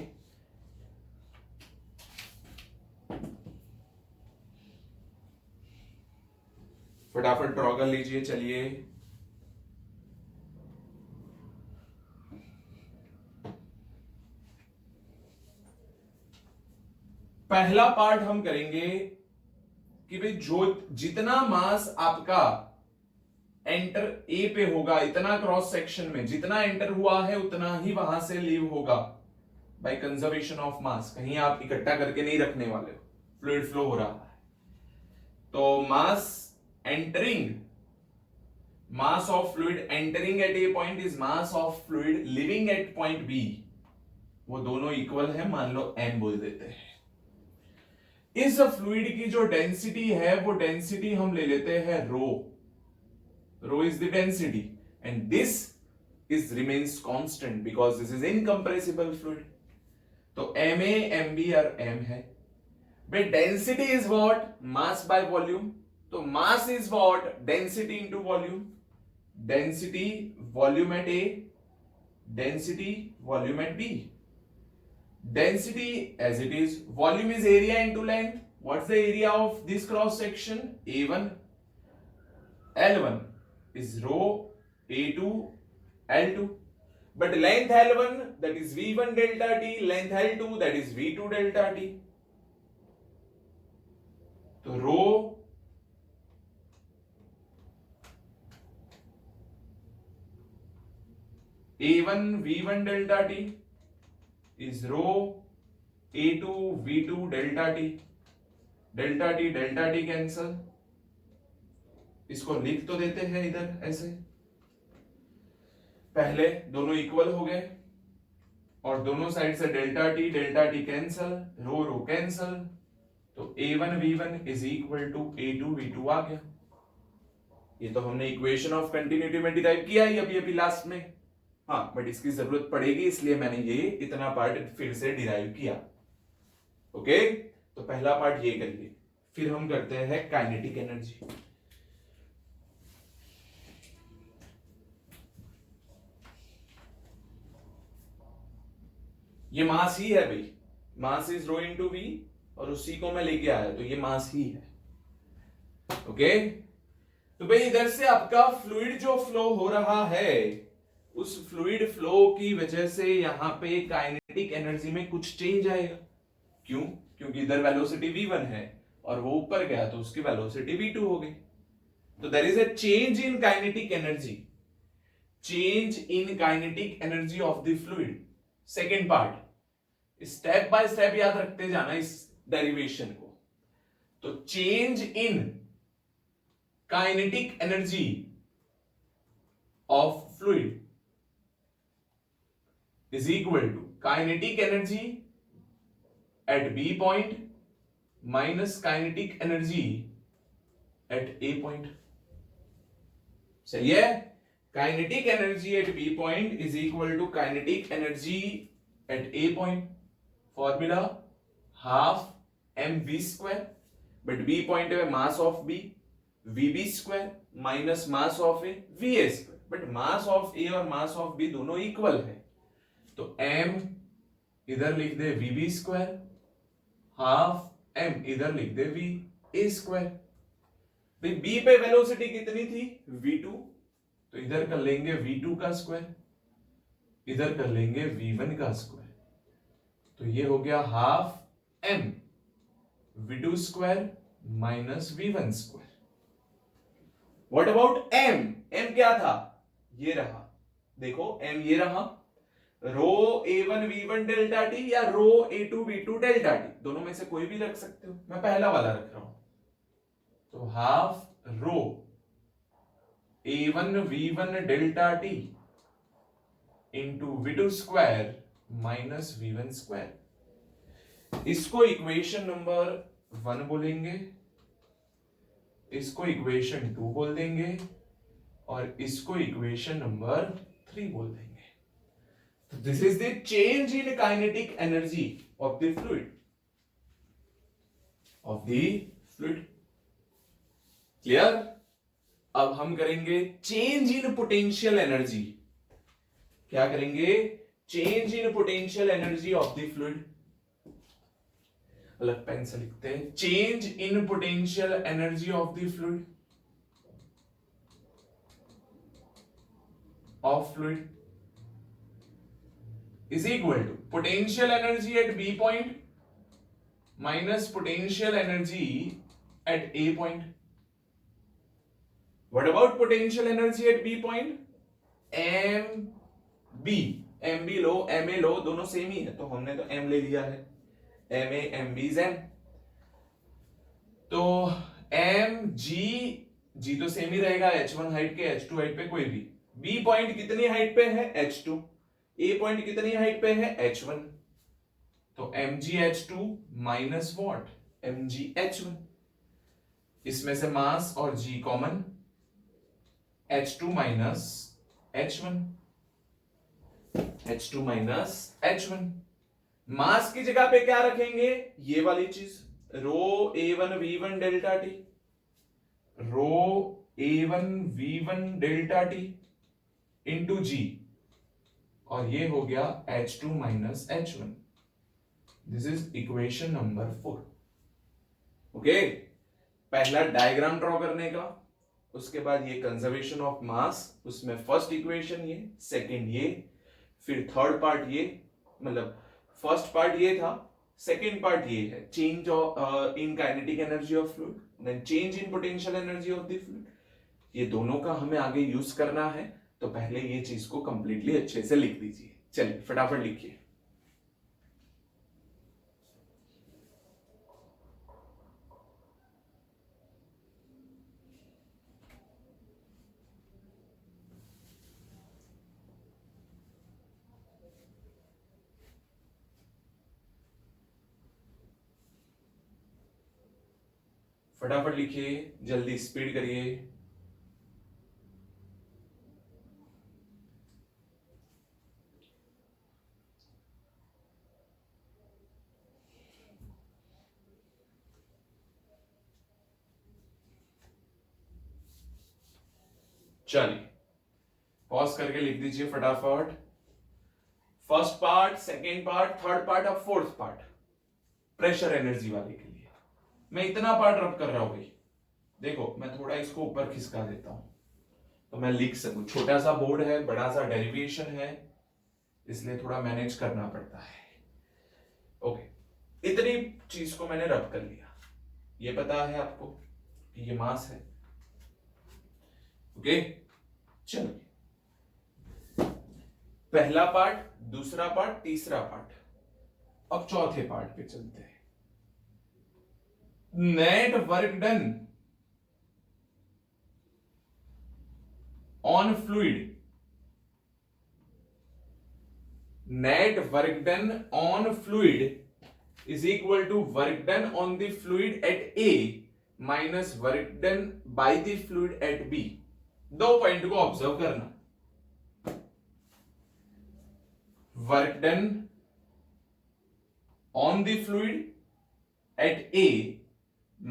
फटाफट ड्रॉ कर लीजिए, चलिए। पहला पार्ट हम करेंगे कि भाई जो जितना मास आपका एंटर ए पे होगा, इतना क्रॉस सेक्शन में जितना एंटर हुआ है उतना ही वहां से लीव होगा बाय कंजर्वेशन ऑफ मास। कहीं आप इकट्ठा करके नहीं रखने वाले हो, फ्लूइड फ्लो हो रहा है। तो mass of fluid entering at A point is mass of fluid leaving at point B, वो दोनों इक्वल है, मान लो m बोल देते हैं। इस फ्लूइड की जो डेंसिटी है वो डेंसिटी हम ले लेते हैं rho is the density, and this is remains constant because this is incompressible fluid. तो ma mb और m है। But density is what, mass by volume. तो mass is what, density into volume. Density volume at a, density volume at b। Density as it is, volume is area into length. What's the area of this cross section? A1. L1 is rho, A2 L2. But length L1, that is V1 delta T, length L2, that is V2 delta T. तो rho A1 V1 delta T is rho A2 V2 delta T cancel. इसको लिख तो देते हैं इधर ऐसे, पहले दोनों इक्वल हो गए और दोनों साइड से डेल्टा टी कैंसल, रो कैंसल, तो A1 V1 is equal to A2 V2 आ गया। ये तो हमने इक्वेशन ऑफ कंटिन्यूटी में डिराइव किया ही अभी लास्ट में। हाँ, बट इसकी जरूरत पड़ेगी इसलिए मैंने ये इतना पार्ट फिर से डिराइव किया। ओके, तो पहला पार्ट ये करिए, फिर हम करते हैं काइनेटिक एनर्जी। ये मास ही है भाई, mass is rho into V, और उसी को मैं लेके आया, तो ये मास ही है। ओके, तो भाई इधर से आपका फ्लूइड जो फ्लो हो रहा है, उस फ्लूइड फ्लो की वजह से यहां पे काइनेटिक एनर्जी में कुछ चेंज आएगा। क्यों? क्योंकि इधर वेलोसिटी v1 है और वो ऊपर गया तो उसकी वेलोसिटी v2 हो गई। तो there is a change in kinetic energy, change in kinetic energy of the fluid. Second part, step by step याद रखते जाना इस डेरिवेशन को। तो change in kinetic energy of fluid is equal to kinetic energy at B point minus kinetic energy at A point. सही है? Kinetic energy at B point is equal to kinetic energy at A point. Formula half mv square, but B point है mass of B, vb square minus mass of A, va square. But mass of A और mass of B दोनों equal है, तो m इधर लिख दे vb square, half m इधर लिख दे v a square. भाई b पे वेलोसिटी कितनी थी? v2, तो इधर कर लेंगे v2 का स्क्वायर, इधर कर लेंगे v1 का स्क्वायर, तो ये हो गया half m v2 square minus v1 square. What about m? m क्या था? ये रहा, देखो m ये रहा, रो a1 v1 डेल्टा टी या रो a2 v2 डेल्टा टी, दोनों में से कोई भी रख सकते हो, मैं पहला वाला रख रहा हूं। तो half rho a1 v1 delta T into v2 square minus v1 square. इसको इक्वेशन नंबर 1 बोलेंगे, इसको इक्वेशन 2 बोल देंगे, और इसको इक्वेशन नंबर 3 बोल देंगे। This is the change in kinetic energy of the fluid. Clear? अब हम करेंगे change in potential energy. क्या करेंगे? Change in potential energy of the fluid. अलग पेन से लिखते हैं, change in potential energy of the fluid. Of fluid is equal to potential energy at B point minus potential energy at A point. What about potential energy at B point? MB, MB low, MA लो, दोनों same ही है, तो हमने तो M ले लिया है, MA MB is M। तो MG, G तो सेम ही रहेगा, H1 हाइट के, H2 हाइट पे कोई भी। B पॉइंट कितनी हाइट पे है? H2। A पॉइंट कितनी हाइट पे है? H1। तो mgh2 माइनस वॉट? mgh1। इसमें से मास और g common, h2 minus h1, h2 minus h1। मास की जगह पे क्या रखेंगे? ये वाली चीज, रो a1 v1 डेल्टा टी, रो a1 v1 delta T into g, और ये हो गया h2 minus h1। This is equation number 4। Okay, पहला डायग्राम ड्रॉ करने का, उसके बाद ये कंजर्वेशन ऑफ मास, उसमें फर्स्ट इक्वेशन ये, सेकंड ये, फिर थर्ड पार्ट ये, मतलब फर्स्ट पार्ट ये था, सेकंड पार्ट ये है, change in kinetic energy of fluid, then change in potential energy of the fluid. ये दोनों का हमें आगे यूज करना है, तो पहले ये चीज को कंप्लीटली अच्छे से लिख दीजिए। चलिए फटाफट लिखिए। फटाफट लिखिए, जल्दी स्पीड करिए। चलिए पॉज करके लिख दीजिए फटाफट। First part, second part, third part, अब फोर्थ पार्ट प्रेशर एनर्जी वाले के लिए। मैं इतना पार्ट रब कर रहा हूं भाई। देखो मैं थोड़ा इसको ऊपर खिसका देता हूं तो मैं लिख सकूं। छोटा सा बोर्ड है, बड़ा सा डेरिवेशन है, इसलिए थोड़ा मैनेज करना पड़ता है। ओके, इतनी चीज को मैंने रब कर लिया। ये पता है आपको कि ये मास है। ओके, चलिए पहला पार्ट, दूसरा पार्ट, तीसरा पार्ट, अब चौथे पार्ट पे चलते हैं। Net work done on fluid, net work done on fluid is equal to work done on the fluid at A minus work done by the fluid at B। दो point को observe करना। Work done on the fluid at A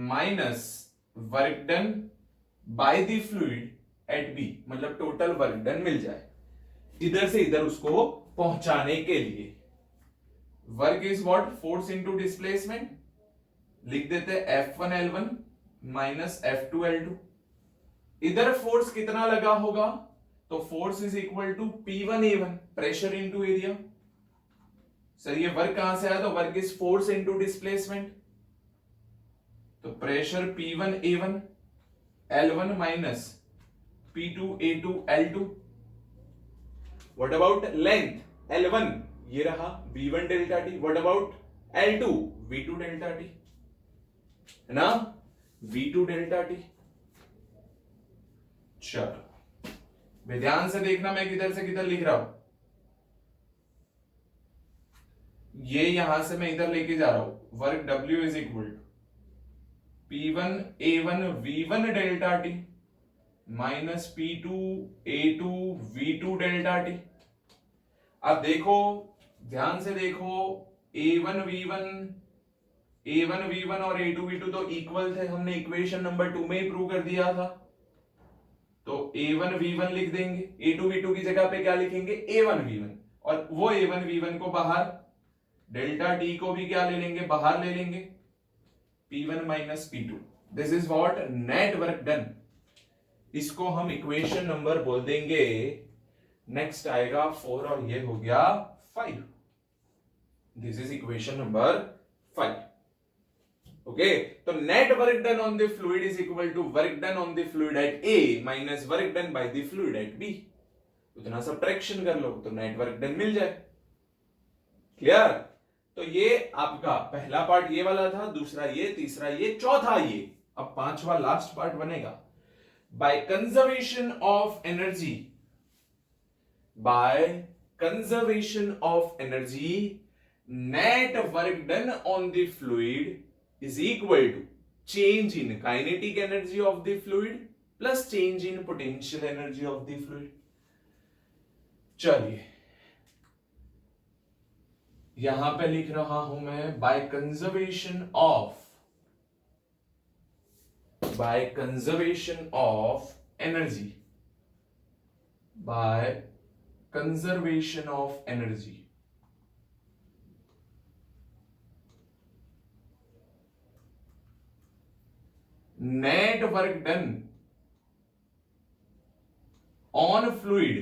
minus work done by the fluid at B, मतलब total work done मिल जाए इधर से इधर उसको पहुंचाने के लिए। Work is what, force into displacement, लिख देते हैं F1 L1 minus F2 L2। इधर फोर्स कितना लगा होगा, तो force is equal to P1 A1, pressure into area. Sir ये वर्क कहां से आया, तो work is force into displacement, तो pressure P1 A1 L1 minus P2 A2 L2। What about length L1, ये रहा V1 delta T. What about L2, V2 delta T, है ना, V2 डेल्टा टी। चलो ध्यान से देखना, मैं किधर से किधर लिख रहा हूं। ये यहां से मैं इधर लेके जा रहा हूं। Work W is equal to P1 A1 V1 delta T minus P2 A2 V2 delta T. अब देखो, ध्यान से देखो, A1 V1 और A2 V2 तो इक्वल थे, हमने इक्वेशन नंबर 2 में ही प्रूव कर दिया था। तो A1 V1 लिख देंगे, A2 V2 की जगह पे क्या लिखेंगे, A1 V1, और वो A1 V1 को बाहर, डेल्टा टी को भी क्या ले लेंगे, बाहर ले लेंगे, P1 minus P2। This is what net work done. इसको हम इक्वेशन नंबर बोल देंगे, नेक्स्ट आएगा 4 और ये हो गया 5। This is equation number 5। Okay, तो net work done on the fluid is equal to work done on the fluid at A minus work done by the fluid at B। उतना subtraction कर लो तो नेट वर्क डन मिल जाए। Clear? तो ये आपका पहला पार्ट ये वाला था, दूसरा ये, तीसरा ये, चौथा ये। अब पांचवा लास्ट पार्ट बनेगा। By conservation of energy, by conservation of energy, net work done on the fluid is equal to change in kinetic energy of the fluid plus change in potential energy of the fluid। चलिए यहां पे लिख रहा हूं मैं by conservation of energy, by conservation of energy, net work done on fluid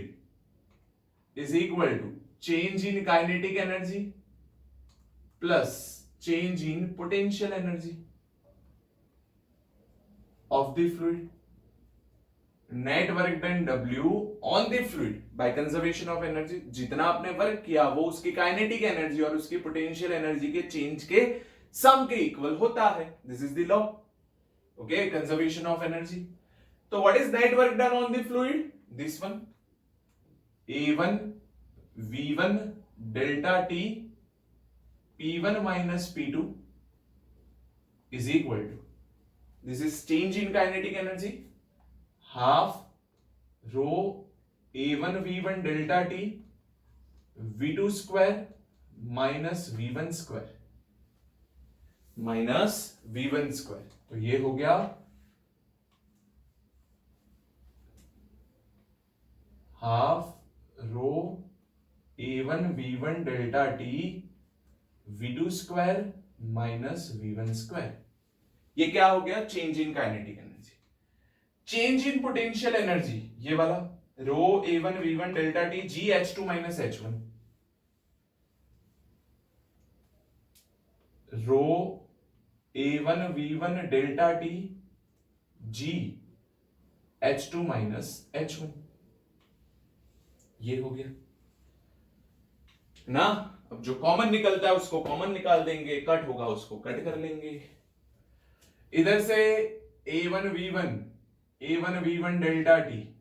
is equal to change in kinetic energy plus change in potential energy of the fluid। Net work done W on the fluid by conservation of energy, जितना आपने work किया वो उसकी kinetic energy और उसकी potential energy के change के सम के इक्वल होता है। This is the law. Okay, conservation of energy. तो what is net work done on the fluid, this one, A1 V1 delta T P1 minus P2 is equal to, this is change in kinetic energy, half rho A1 V1 delta T V2 square minus V1 square minus V1 square। तो ये हो गया half rho A1 A1V1 delta T V2 square minus V1 square. ये क्या हो गया? Change in kinetic energy. Change in potential energy ये वाला रो A1V1 delta T GH2 minus H1, रो A1V1 delta T GH2 minus H1, ये हो गया ना। अब जो कॉमन निकलता है उसको कॉमन निकाल देंगे, कट होगा उसको कट कर लेंगे। इधर से A1V1 delta T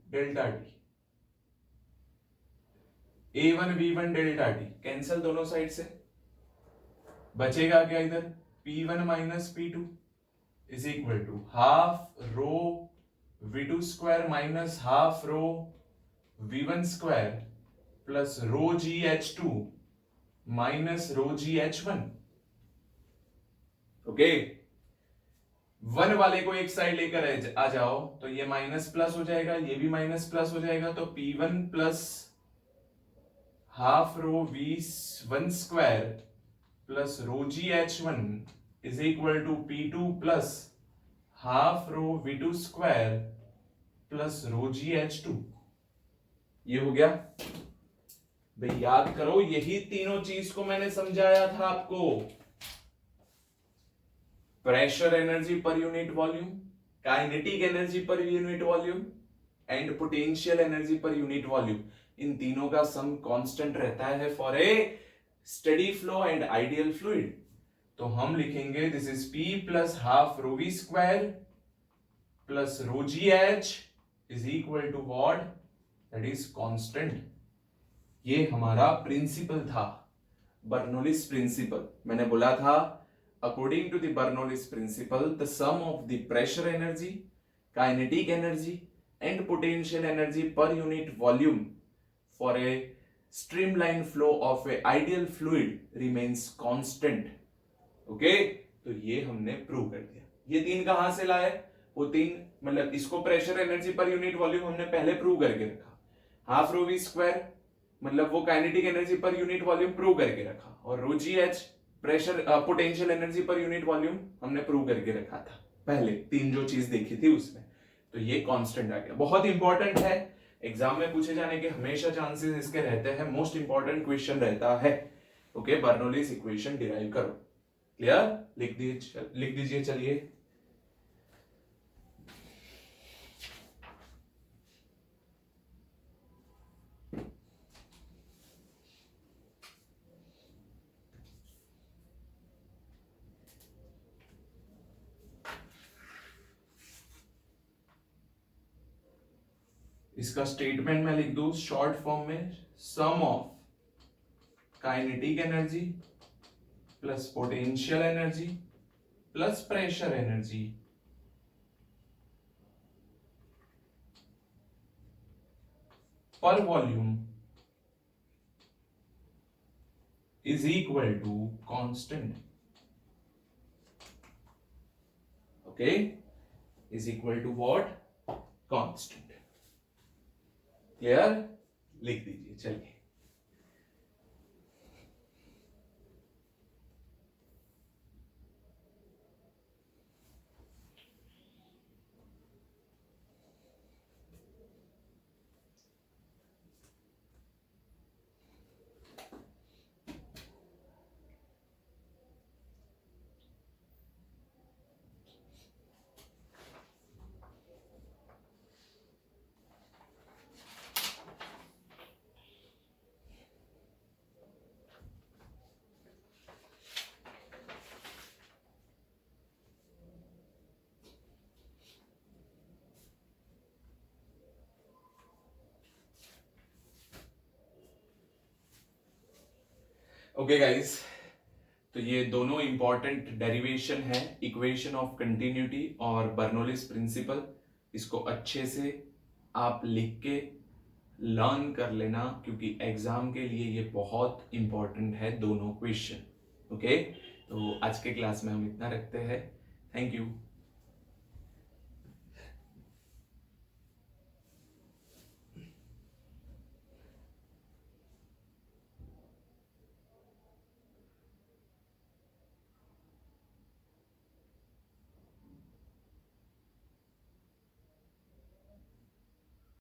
A1V1 delta T cancel दोनों साइड से, बचेगा क्या इधर? P1 minus P2 is equal to half rho V2 square minus half rho V1 square plus rho GH2 minus rho GH1। Okay, one वाले को एक side लेकर आ जाओ तो ये माइनस प्लस हो जाएगा, ये भी माइनस प्लस हो जाएगा, तो P1 plus half rho V1 square plus rho GH1 is equal to P2 plus half rho V2 square plus rho GH2। ये हो गया भाई, याद करो यही तीनों चीज को मैंने समझाया था आपको। Pressure energy per unit volume, kinetic energy per unit volume and potential energy per unit volume, इन तीनों का सम कांस्टेंट रहता है for a steady flow and ideal fluid. तो हम लिखेंगे this is P plus half rho V square plus rho GH is equal to what? That is constant. ये हमारा प्रिंसिपल था, बर्नौलीज प्रिंसिपल। मैंने बोला था according to the Bernoulli's principle the sum of the pressure energy, kinetic energy and potential energy per unit volume for a streamline flow of a ideal fluid remains constant. Okay, तो ये हमने prove कर दिया। ये तीन कहां से लाए? वो तीन मतलब इसको pressure energy per unit volume हमने पहले प्रूव करके रखा, हाफ रो V स्क्वायर मतलब वो kinetic energy per unit volume prove करके रखा, और रो GH pressure potential energy per unit volume हमने प्रूव करके रखा था पहले, तीन जो चीज देखी थी उसमें। तो ये कांस्टेंट आ गया, बहुत इंपॉर्टेंट है, एग्जाम में पूछे जाने के हमेशा चांसेस इसके रहते हैं, मोस्ट इंपॉर्टेंट क्वेश्चन रहता है। ओके, बर्नौलीज इक्वेशन डिराइव करो। क्लियर? लिख दीजिए चलिए। इसका स्टेटमेंट मैं लिख दूं शॉर्ट फॉर्म में, sum of kinetic energy plus potential energy plus pressure energy per volume is equal to constant. Okay, is equal to what? Constant. Clear? लिख दीजिए चलिए। ओके गाइस, तो ये दोनों इंपॉर्टेंट डेरिवेशन है, इक्वेशन ऑफ कंटिन्यूटी और Bernoulli's principle. इसको अच्छे से आप लिख के लर्न कर लेना, क्योंकि एग्जाम के लिए ये बहुत इंपॉर्टेंट है दोनों क्वेश्चन। ओके, तो आज के क्लास में हम इतना रखते हैं। Thank you.